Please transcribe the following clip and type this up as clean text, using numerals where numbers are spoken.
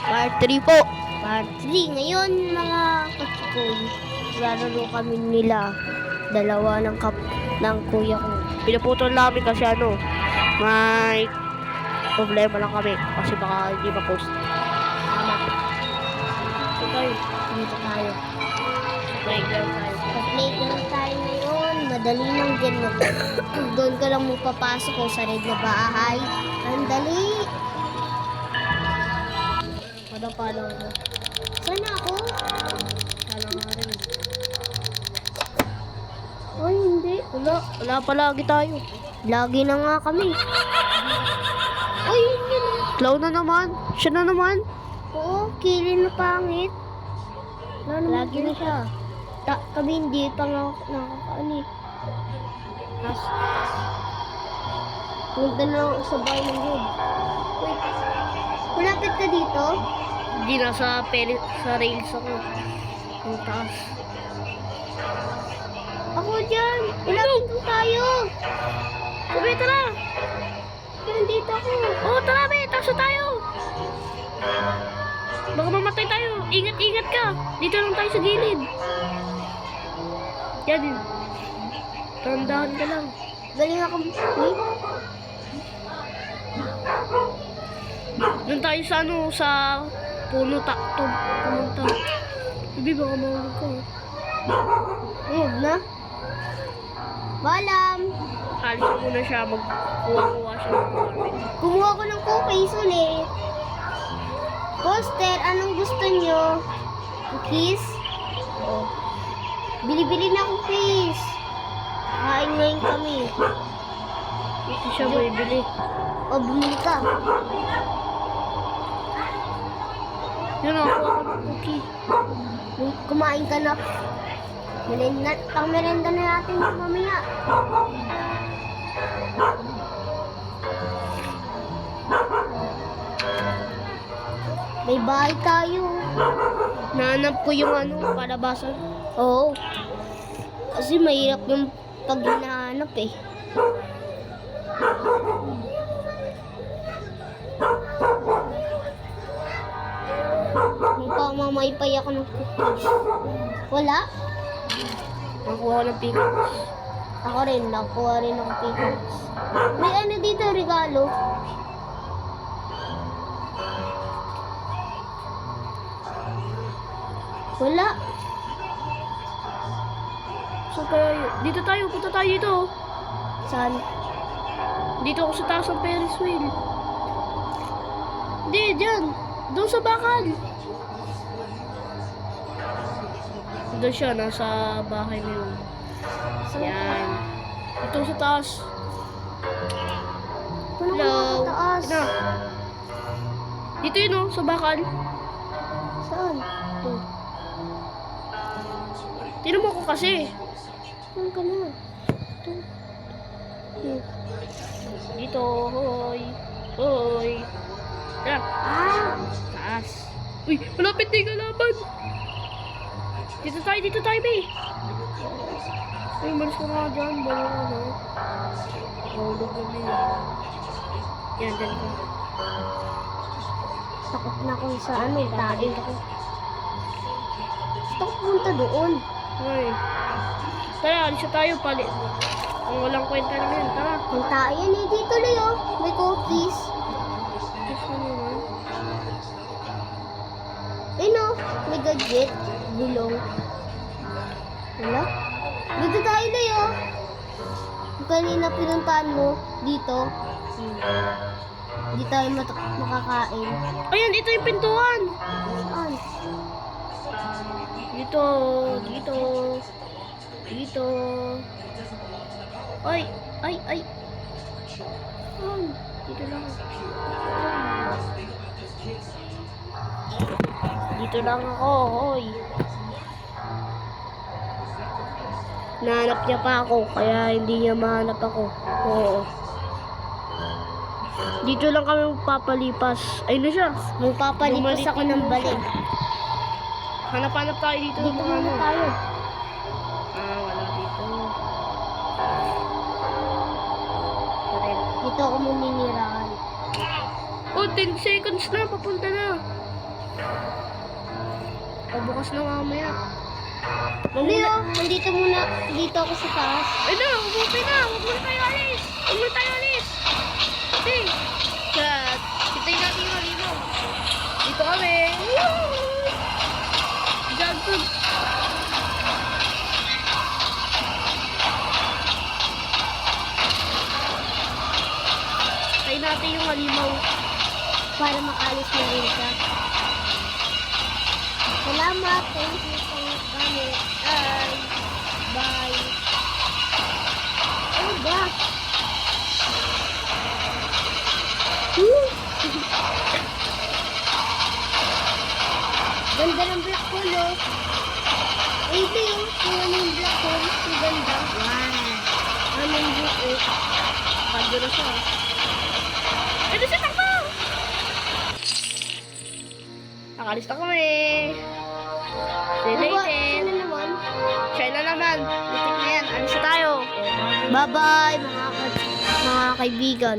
Part 3 po. Part 3. Ngayon mga katsikoy, lalaro kami nila. Dalawa ng kuya ko. Pinaputol namin kasi may problema lang kami. Kasi baka hindi ma-post. Tama. Ito tayo. Dito tayo. Playground tayo. Sa playground tayo ngayon. Madali lang din. Doon ka lang mo papasok ko sa red na bahay. Ang dali. Paano ako? Sana ako? Sana nga rin. Ay, hindi. Wala palagi tayo. Lagi na nga kami. Ay, hindi na. Clown na naman. Siya na naman. Oo, kilin na pangit. Lagi na siya. Kami hindi pa nga nakakaani. Punta na ako sa bahay ng Job. Wait. Malapit ka dito? Hindi, sa rails ako. Ang taas. Ako dyan. Malapit ko tayo. Sabi, tara. Nandito ako. Oo, tara, be. Taas na tayo. Baka mamatay tayo. Ingat-ingat ka. Dito lang tayo sa gilid. Yan. Tandahan ka lang. Galing ako. Wait. Doon tayo sa puno pumunta. Bibi, baka mahulog ka. Ayun na. Balam. Alis ko muna siya. Magkuha-kuha siya ng market. Kumuha ko ng cookies ulit. Poster, anong gusto nyo? Cookies? Oh. Bili-bili na cookies. Kain ngayon kami. Ito siya bili. O, bumili ka. Yun ako ng cookie. Kumain ka na. Pang-merenda na natin mamaya. May bahay tayo. Nahanap ko yung palabasan. Oo. Kasi mahirap yung pag hinahanap eh. Magpamamaypay ako ng cookies. Wala? Nakuha ko ng pickles. Ako rin, nakuha rin ng pickles. May dito, regalo. Wala. So tayo, dito tayo, punta tayo dito. Saan? Dito ako sa taas ng Ferris wheel. Hindi, dyan. Doon sa bakal. Doon siya, nasa bahay na yun. Yan. Ito sa taas. Hello. Sa taas. Dito yun sa bakal. Saan? Ito. Tinan mo ko kasi. Saan ka na? Ito. Dito, hoy. Hoy. Tara. Taas. Uy, malapit na yung kalaban. Dito tayo, be. Ay, malis ka nga dyan. Balo ka na. Hulog ka na yan. Yan, ka. Takot na ako sa tabi ako. Gusto ko punta doon. Ay. Tara, alis na tayo. Palit. Ang walang kwenta na yan. Tara. Ang tayo yan eh. Dito na yun. May cookies. Gusto mo naman. May gadget. Gulong. Wala? Dito tayo na yun. Yung kanina pinuntahan mo. Dito. Hindi tayo makakain. Ayan, ito yung pintuan. Saan? Dito. Dito. Ay. Dito lang. Dito lang ako, hoy. Nahanap niya pa ako, kaya hindi niya mahanap ako. Oo. Dito lang kami magpapalipas. Ayun na siya. Magpapalipas ako ng balik. Hanap-hanap tayo dito. Dito na tayo. Wala dito. Dito ako maninirahan. Oh, 10 seconds na. Papunta na. Bukas na mamaya. Nandito muna. Dito ako sa taas. Ay na, mabuti na. Huwag muna tayo alis. Huwag muna tayo alis. Kasi, hintayin natin yung halimaw. Dito kami. Jagod. Hintayin natin yung halimaw. Para makalis na rin ka. Salamat. Thank you so much. Bye. Oh gosh. Ganda ng black hole, oh. Ito yung kung ano yung black hole. Ang ganda. Wow. Ano yung black hole? Pagdo na siya. Ito siya, takbo! Nakalis na kami. See you later. Siya na naman. Butik na yan. Alis na tayo. Bye-bye, mga kaibigan.